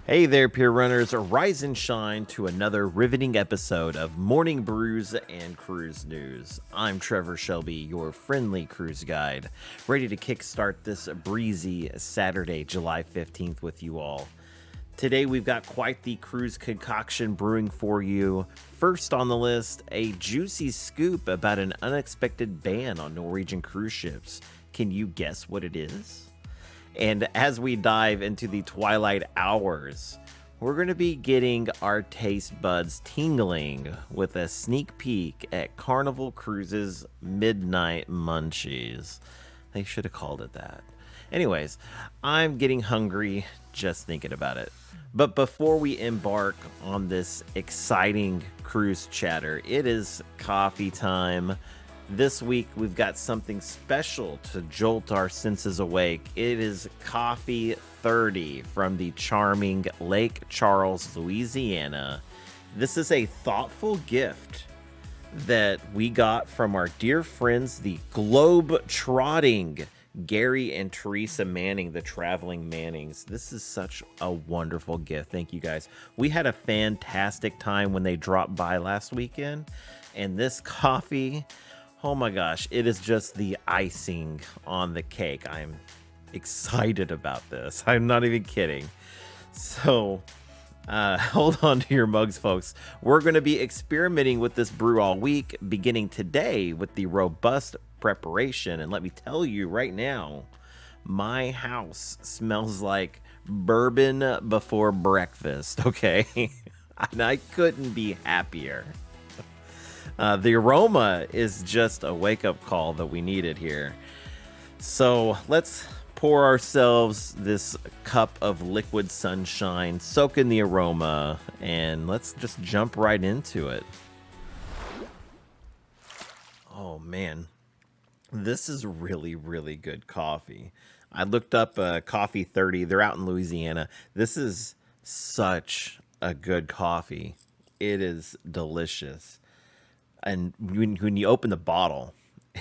Hey there, peer runners. Rise and shine to another riveting episode of Morning Brews and Cruise News. I'm Trevor Shelby, your friendly cruise guide, ready to kickstart this breezy Saturday, July 15th with you all. Today we've got quite the cruise concoction brewing for you. First on the list, a juicy scoop about an unexpected ban on Norwegian cruise ships. Can you guess what it is? And as we dive into the twilight hours, we're going to be getting our taste buds tingling with a sneak peek at Carnival Cruise's Midnight Munchies. They should have called it that. Anyways, I'm getting hungry just thinking about it. But before we embark on this exciting cruise chatter, it is coffee time. This week, we've got something special to jolt our senses awake. It is Coffee 30 from the charming Lake Charles, Louisiana. This is a thoughtful gift that we got from our dear friends, the globe-trotting Gary and Teresa Manning, the traveling Mannings. This is such a wonderful gift. Thank you, guys. We had a fantastic time when they dropped by last weekend, and this coffee... oh my gosh, it is just the icing on the cake. I'm excited about this. I'm not even kidding. So hold on to your mugs, folks. We're going to be experimenting with this brew all week, beginning today with the robust preparation. And let me tell you right now, my house smells like bourbon before breakfast, okay? And I couldn't be happier. The aroma is just a wake-up call that we needed here. So let's pour ourselves this cup of liquid sunshine, soak in the aroma, and let's just jump right into it. Oh man, this is really, really good coffee. I looked up Coffee 30. They're out in Louisiana. This is such a good coffee. It is delicious. And when you open the bottle,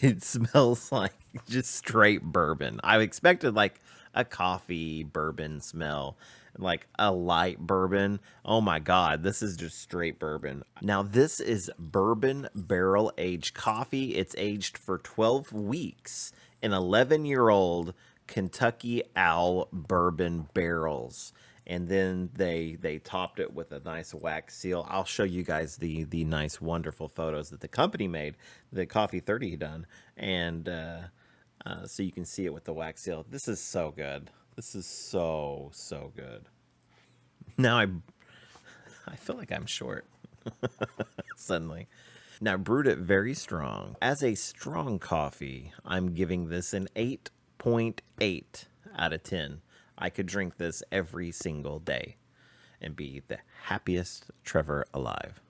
it smells like just straight bourbon. I expected like a coffee bourbon smell, like a light bourbon. Oh my God, this is just straight bourbon. Now, this is bourbon barrel aged coffee. It's aged for 12 weeks in 11-year-old Kentucky Owl bourbon barrels. And then they topped it with a nice wax seal. I'll show you guys the nice, wonderful photos that the company made, the Coffee 30 done, and so you can see it with the wax seal. This is so good. This is so good. Now I feel like I'm short suddenly. Now I brewed it very strong. As a strong coffee, I'm giving this an 8.8 out of 10. I could drink this every single day and be the happiest Trevor alive.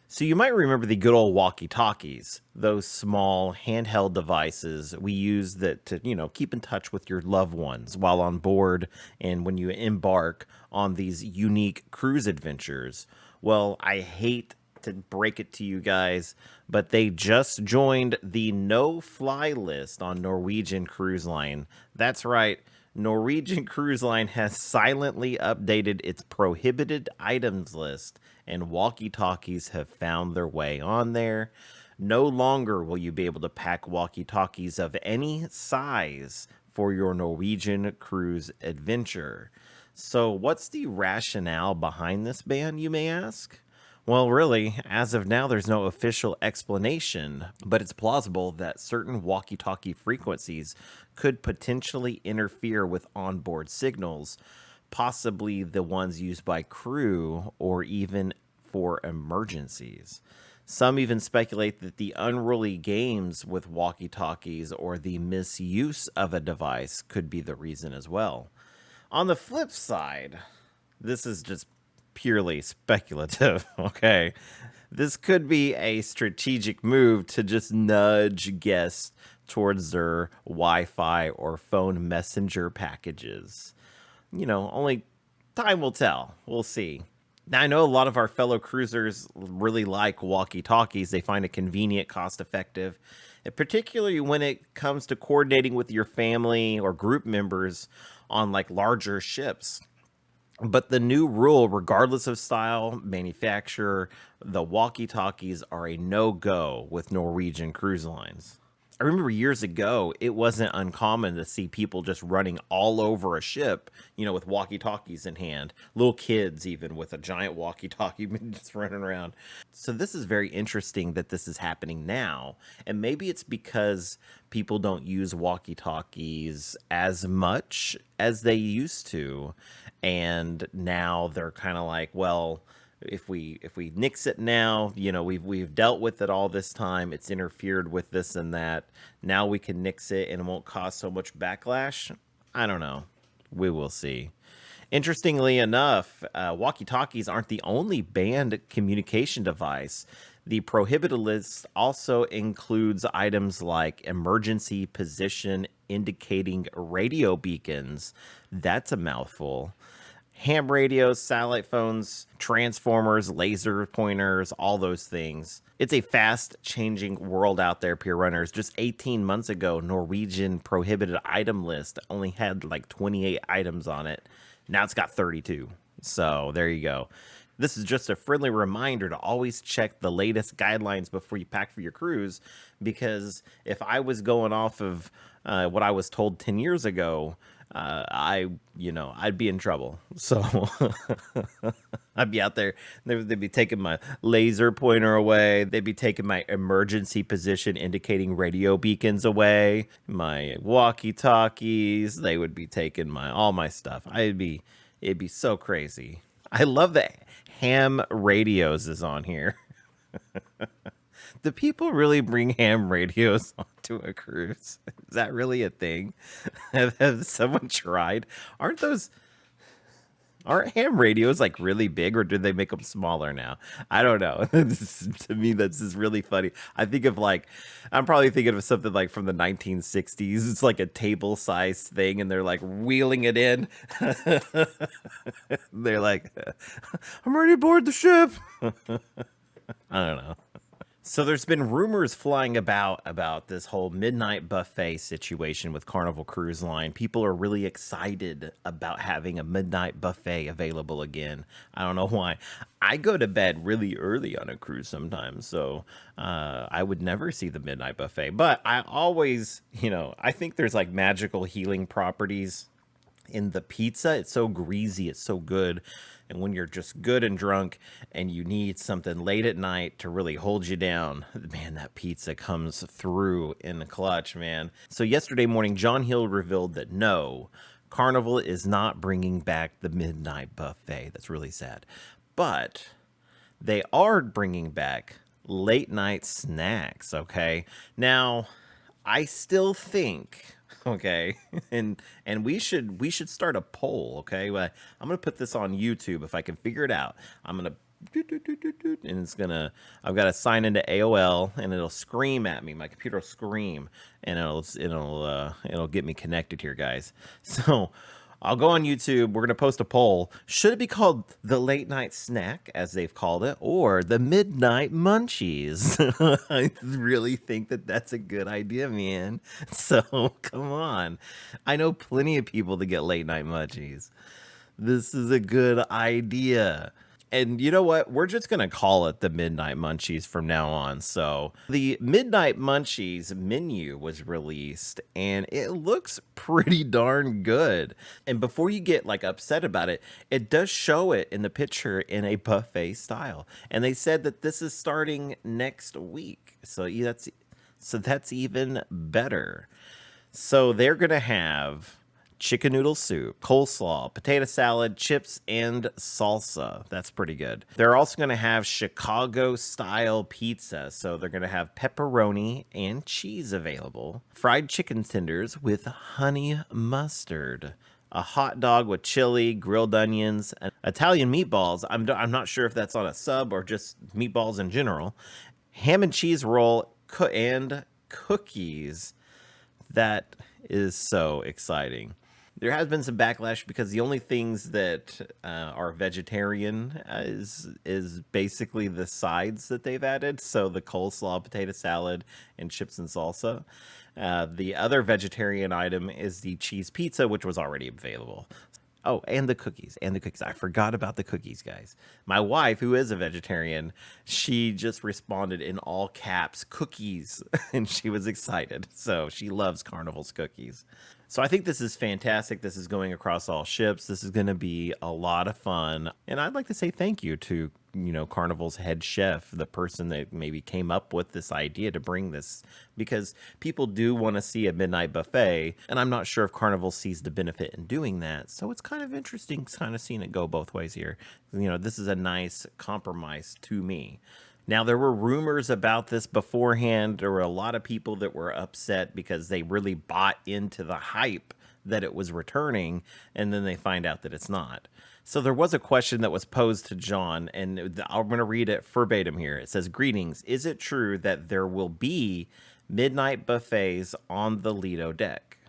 So you might remember the good old walkie-talkies, those small handheld devices we use that to, keep in touch with your loved ones while on board and when you embark on these unique cruise adventures. Well, I hate to break it to you guys, but they just joined the no-fly list on Norwegian Cruise Line. That's right. Norwegian Cruise Line has silently updated its prohibited items list, and walkie-talkies have found their way on there. No longer will you be able to pack walkie-talkies of any size for your Norwegian cruise adventure. So what's the rationale behind this ban, you may ask? Well, really, as of now, there's no official explanation, but it's plausible that certain walkie-talkie frequencies could potentially interfere with onboard signals, possibly the ones used by crew or even for emergencies. Some even speculate that the unruly games with walkie-talkies or the misuse of a device could be the reason as well. On the flip side, this is just purely speculative, okay? This could be a strategic move to just nudge guests towards their Wi-Fi or phone messenger packages. Only time will tell. We'll see. Now, I know a lot of our fellow cruisers really like walkie-talkies. They find it convenient, cost-effective, and particularly when it comes to coordinating with your family or group members on like larger ships. But the new rule, regardless of style, manufacturer, the walkie-talkies are a no-go with Norwegian Cruise Lines. I remember years ago, it wasn't uncommon to see people just running all over a ship, with walkie-talkies in hand. Little kids, even with a giant walkie-talkie, just running around. So this is very interesting that this is happening now. And maybe it's because people don't use walkie-talkies as much as they used to. And now they're kind of like, well, if we nix it now, we've dealt with it all this time. It's interfered with this and that. Now we can nix it and it won't cause so much backlash. I don't know. We will see. Interestingly enough, walkie-talkies aren't the only banned communication device. The prohibited list also includes items like emergency position indicating radio beacons. That's a mouthful. Ham radios, satellite phones, transformers, laser pointers, all those things. It's a fast-changing world out there, peer runners. Just 18 months ago, Norwegian prohibited item list only had like 28 items on it. Now it's got 32. So there you go. This is just a friendly reminder to always check the latest guidelines before you pack for your cruise, because if I was going off of what I was told 10 years ago, I'd be in trouble. So I'd be out there. They'd be taking my laser pointer away. They'd be taking my emergency position indicating radio beacons away. My walkie-talkies. They would be taking all my stuff. It'd be so crazy. I love that ham radios is on here. Do people really bring ham radios onto a cruise? Is that really a thing? Have someone tried? Aren't ham radios like really big, or do they make them smaller now? I don't know. To me, that's just really funny. I'm probably thinking of something like from the 1960s. It's like a table-sized thing, and they're like wheeling it in. They're like, I'm ready to board the ship. I don't know. So there's been rumors flying about this whole midnight buffet situation with Carnival Cruise Line. People are really excited about having a midnight buffet available again. I don't know why. I go to bed really early on a cruise sometimes, so I would never see the midnight buffet. But I always, I think there's like magical healing properties in the pizza. It's so greasy, it's so good. And when you're just good and drunk and you need something late at night to really hold you down, man, that pizza comes through in the clutch, man. So yesterday morning, John Hill revealed that no, Carnival is not bringing back the midnight buffet. That's really sad. But they are bringing back late night snacks, okay? Now, I still think, okay, and we should start a poll, okay? Well, I'm gonna put this on YouTube if I can figure it out. I'm gonna and I've got to sign into AOL, and it'll scream at me. My computer will scream, and it'll get me connected here, guys. So I'll go on YouTube. We're going to post a poll. Should it be called the late night snack, as they've called it, or the midnight munchies? I really think that that's a good idea, man. So come on. I know plenty of people that get late night munchies. This is a good idea. And you know what? We're just going to call it the Midnight Munchies from now on. So the Midnight Munchies menu was released, and it looks pretty darn good. And before you get like upset about it, it does show it in the picture in a buffet style. And they said that this is starting next week. So that's even better. So they're going to have chicken noodle soup, coleslaw, potato salad, chips, and salsa. That's pretty good. They're also going to have Chicago-style pizza. So they're going to have pepperoni and cheese available, fried chicken tenders with honey mustard, a hot dog with chili, grilled onions, and Italian meatballs. I'm not sure if that's on a sub or just meatballs in general, ham and cheese roll, and cookies. That is so exciting. There has been some backlash because the only things that are vegetarian is basically the sides that they've added. So the coleslaw, potato salad, and chips and salsa. The other vegetarian item is the cheese pizza, which was already available. Oh, and the cookies, and the cookies. I forgot about the cookies, guys. My wife, who is a vegetarian, she just responded in all caps, cookies, and she was excited. So she loves Carnival's cookies. So I think this is fantastic. This is going across all ships. This is going to be a lot of fun. And I'd like to say thank you to, Carnival's head chef, the person that maybe came up with this idea to bring this, because people do want to see a midnight buffet. And I'm not sure if Carnival sees the benefit in doing that. So it's kind of interesting kind of seeing it go both ways here. This is a nice compromise to me. Now, there were rumors about this beforehand. There were a lot of people that were upset because they really bought into the hype that it was returning, and then they find out that it's not. So there was a question that was posed to John, and I'm going to read it verbatim here. It says, "Greetings. Is it true that there will be midnight buffets on the Lido deck?"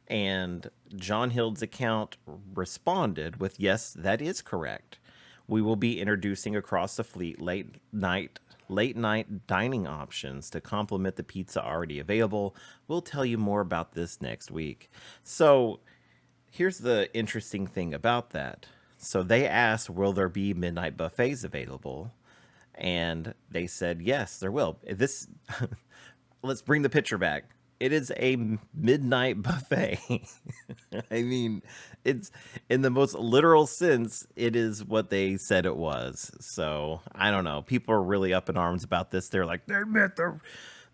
And John Hild's account responded with, "Yes, that is correct. We will be introducing across the fleet late night dining options to complement the pizza already available. We'll tell you more about this next week." So here's the interesting thing about that. So they asked, will there be midnight buffets available? And they said, yes, there will. This, let's bring the picture back. It is a midnight buffet. I mean, it's in the most literal sense, it is what they said it was. So I don't know. People are really up in arms about this. They're like,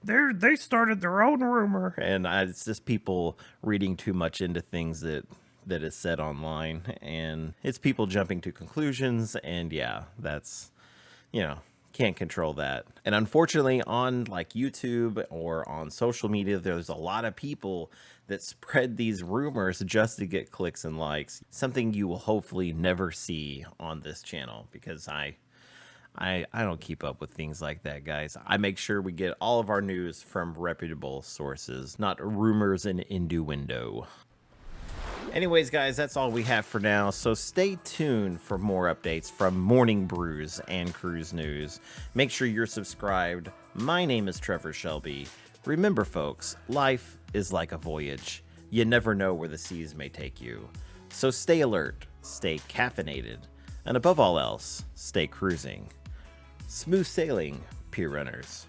they started their own rumor, and it's just people reading too much into things that is said online, and it's people jumping to conclusions. And yeah, that's can't control that. And unfortunately, on like YouTube or on social media, there's a lot of people that spread these rumors just to get clicks and likes. Something you will hopefully never see on this channel, because I don't keep up with things like that, guys. I make sure we get all of our news from reputable sources, not rumors and innuendo. Anyways, guys, that's all we have for now. So stay tuned for more updates from Morning Brews and Cruise News. Make sure you're subscribed. My name is Trevor Shelby. Remember, folks, life is like a voyage. You never know where the seas may take you. So stay alert, stay caffeinated, and above all else, stay cruising. Smooth sailing, pier runners.